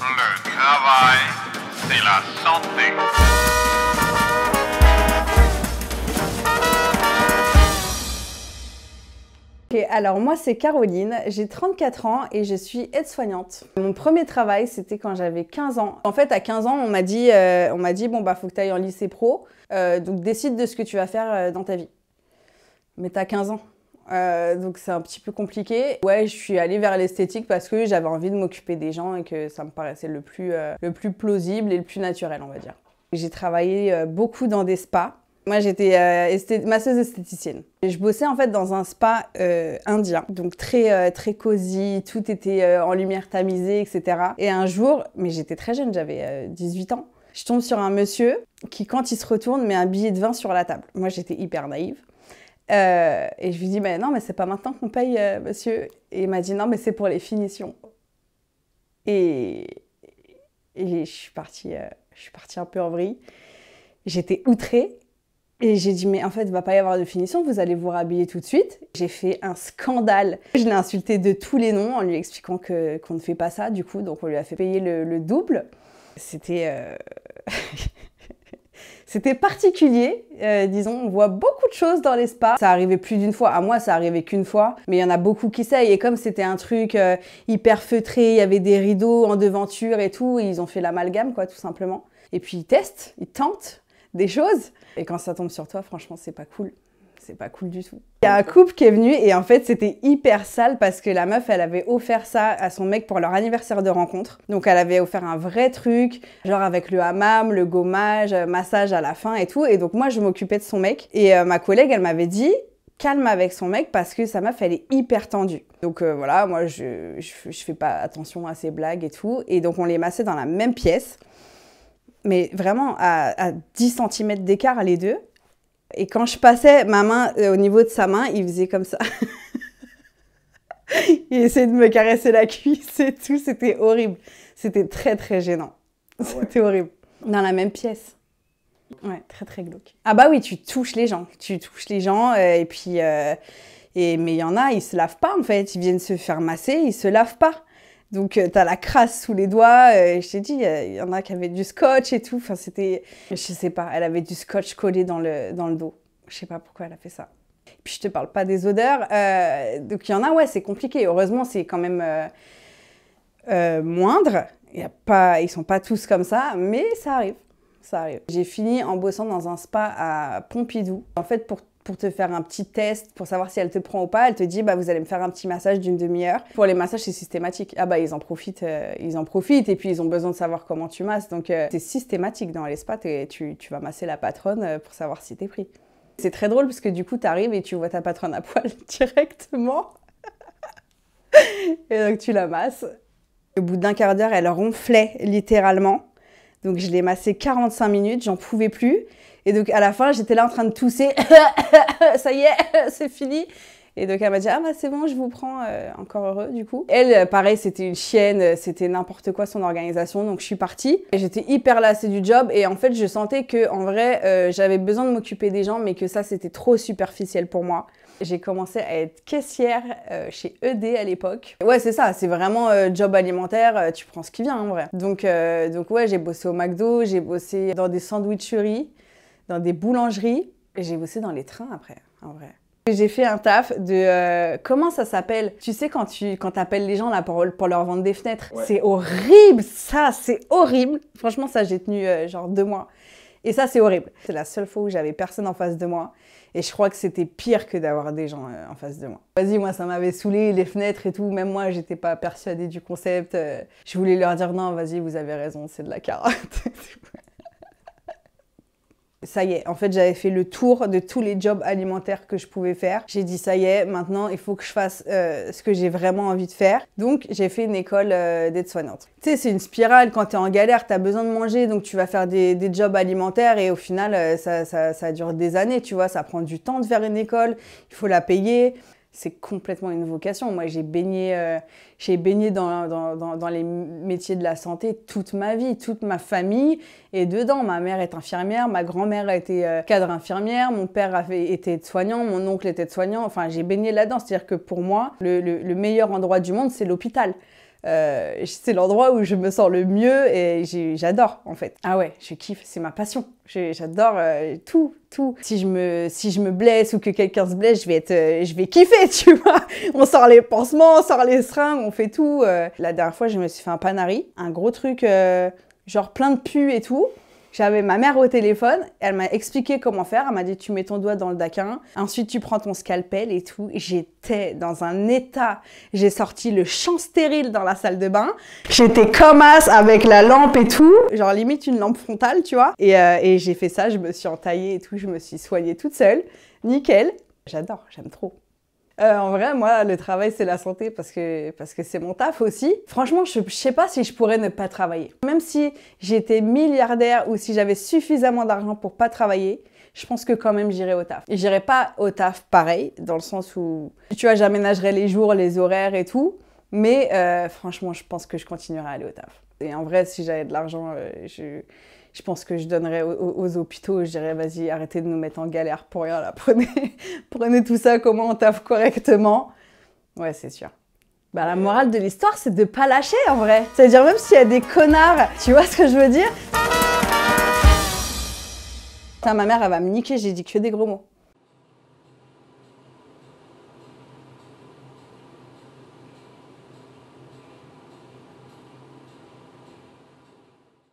Le travail, c'est la santé. Ok, alors moi c'est Caroline, j'ai 34 ans et je suis aide-soignante. Mon premier travail c'était quand j'avais 15 ans. En fait à 15 ans on m'a dit bon bah faut que tu ailles en lycée pro, donc décide de ce que tu vas faire dans ta vie. Mais t'as 15 ans. Donc c'est un petit peu compliqué. Ouais, je suis allée vers l'esthétique parce que j'avais envie de m'occuper des gens et que ça me paraissait le plus plausible et le plus naturel, on va dire. J'ai travaillé beaucoup dans des spas. Moi, j'étais masseuse esthéticienne. Et je bossais en fait dans un spa indien, donc très cosy, tout était en lumière tamisée, etc. Et un jour, mais j'étais très jeune, j'avais 18 ans, je tombe sur un monsieur qui, quand il se retourne, met un billet de 20 sur la table. Moi, j'étais hyper naïve. Et je lui dis, mais non, mais c'est pas maintenant qu'on paye, monsieur. Et il m'a dit, non, mais c'est pour les finitions. Et je suis partie un peu en vrille. J'étais outrée. Et j'ai dit, mais en fait, il ne va pas y avoir de finition, vous allez vous rhabiller tout de suite. J'ai fait un scandale. Je l'ai insulté de tous les noms en lui expliquant qu'on ne fait pas ça, du coup. Donc, on lui a fait payer le double. C'était... C'était particulier, disons, on voit beaucoup de choses dans les spas. Ça arrivait plus d'une fois, à moi ça arrivait qu'une fois, mais il y en a beaucoup qui essayent. Et comme c'était un truc hyper feutré, il y avait des rideaux en devanture et tout, et ils ont fait l'amalgame quoi, tout simplement. Et puis ils testent, ils tentent des choses, et quand ça tombe sur toi, franchement c'est pas cool. C'est pas cool du tout. Il y a un couple qui est venu et en fait c'était hyper sale parce que la meuf elle avait offert ça à son mec pour leur anniversaire de rencontre. Donc elle avait offert un vrai truc, genre avec le hammam, le gommage, massage à la fin et tout. Et donc moi je m'occupais de son mec et ma collègue elle m'avait dit calme avec son mec parce que sa meuf elle est hyper tendue. Donc voilà, moi je fais pas attention à ces blagues et tout. Et donc on les massait dans la même pièce, mais vraiment à 10 cm d'écart les deux. Et quand je passais ma main au niveau de sa main, il faisait comme ça. Il essayait de me caresser la cuisse et tout, c'était horrible. C'était très gênant. Ah ouais. C'était horrible. Dans la même pièce. Ouais, très glauque. Ah bah oui, tu touches les gens. Tu touches les gens et puis... mais il y en a, ils se lavent pas en fait. Ils viennent se faire masser, ils se lavent pas. Donc, t'as la crasse sous les doigts. Je t'ai dit, il y en a qui avaient du scotch et tout. Enfin, c'était... Je sais pas, elle avait du scotch collé dans le dos. Je sais pas pourquoi elle a fait ça. Puis, je te parle pas des odeurs. Donc, il y en a, ouais, c'est compliqué. Heureusement, c'est quand même moindre. Ils sont pas tous comme ça, mais ça arrive. Ça arrive. J'ai fini en bossant dans un spa à Pompidou. En fait, pour te faire un petit test, pour savoir si elle te prend ou pas, elle te dit, bah, vous allez me faire un petit massage d'une demi-heure. Pour les massages, c'est systématique. Ah bah, ils en profitent, et puis ils ont besoin de savoir comment tu masses. Donc, c'est systématique dans les spas, tu vas masser la patronne pour savoir si t'es pris. C'est très drôle parce que du coup, t'arrives et tu vois ta patronne à poil directement. Et donc, tu la masses. Au bout d'un quart d'heure, elle ronflait littéralement. Donc, je l'ai massée 45 minutes, j'en pouvais plus. Et donc, à la fin, j'étais là en train de tousser. Ça y est, c'est fini. Et donc, elle m'a dit, ah bah c'est bon, je vous prends. Encore heureux, du coup. Elle, pareil, c'était une chienne. C'était n'importe quoi, son organisation. Donc, je suis partie. Et j'étais hyper lassée du job. Et en fait, je sentais que en vrai, j'avais besoin de m'occuper des gens, mais que ça, c'était trop superficiel pour moi. J'ai commencé à être caissière chez ED à l'époque. Ouais, c'est ça, c'est vraiment job alimentaire, tu prends ce qui vient en vrai. Donc ouais, j'ai bossé au McDo, j'ai bossé dans des sandwicheries, dans des boulangeries, et j'ai bossé dans les trains après, en vrai. J'ai fait un taf de... comment ça s'appelle? Tu sais, quand t'appelles les gens là pour leur vendre des fenêtres, ouais. C'est horrible, ça, c'est horrible. Franchement, ça, j'ai tenu genre 2 mois. Et ça, c'est horrible. C'est la seule fois où j'avais personne en face de moi. Et je crois que c'était pire que d'avoir des gens en face de moi. Vas-y, moi, ça m'avait saoulé, les fenêtres et tout. Même moi, j'étais pas persuadée du concept. Je voulais leur dire, non, vas-y, vous avez raison, c'est de la carotte. Ça y est, en fait, j'avais fait le tour de tous les jobs alimentaires que je pouvais faire. J'ai dit, ça y est, maintenant, il faut que je fasse ce que j'ai vraiment envie de faire. Donc, j'ai fait une école d'aide-soignante. Tu sais, c'est une spirale. Quand t'es en galère, t'as besoin de manger, donc tu vas faire des jobs alimentaires et au final, ça dure des années, tu vois. Ça prend du temps de faire une école, il faut la payer. C'est complètement une vocation. Moi, j'ai baigné dans les métiers de la santé toute ma vie, toute ma famille est dedans. Ma mère est infirmière, ma grand-mère a été cadre infirmière, mon père était aide-soignant, mon oncle était aide-soignant. Enfin, j'ai baigné là-dedans. C'est-à-dire que pour moi, le meilleur endroit du monde, c'est l'hôpital. C'est l'endroit où je me sens le mieux et j'adore en fait. Ah ouais, je kiffe, c'est ma passion. J'adore tout. Si je me blesse ou que quelqu'un se blesse, je vais kiffer, tu vois. On sort les pansements, on sort les seringues, on fait tout. La dernière fois, je me suis fait un panari, un gros truc genre plein de pus et tout. J'avais ma mère au téléphone, elle m'a expliqué comment faire, elle m'a dit tu mets ton doigt dans le daquin, ensuite tu prends ton scalpel et tout. J'étais dans un état, j'ai sorti le champ stérile dans la salle de bain, j'étais comme as avec la lampe et tout, genre limite une lampe frontale, tu vois. Et j'ai fait ça, je me suis entaillée et tout, je me suis soignée toute seule, nickel. J'adore, j'aime trop. En vrai, moi, le travail, c'est la santé parce que c'est mon taf aussi. Franchement, je sais pas si je pourrais ne pas travailler. Même si j'étais milliardaire ou si j'avais suffisamment d'argent pour pas travailler, je pense que quand même, j'irais au taf. Et j'irais pas au taf pareil, dans le sens où, tu vois, j'aménagerais les jours, les horaires et tout. Mais franchement, je pense que je continuerai à aller au taf. Et en vrai, si j'avais de l'argent, je pense que je donnerais aux hôpitaux, je dirais vas-y, arrêtez de nous mettre en galère pour rien là, prenez tout ça, comment on taffe correctement. Ouais, c'est sûr. Bah, la morale de l'histoire, c'est de pas lâcher en vrai. C'est-à-dire même s'il y a des connards, tu vois ce que je veux dire? Putain, ma mère, elle va me niquer, j'ai dit que des gros mots.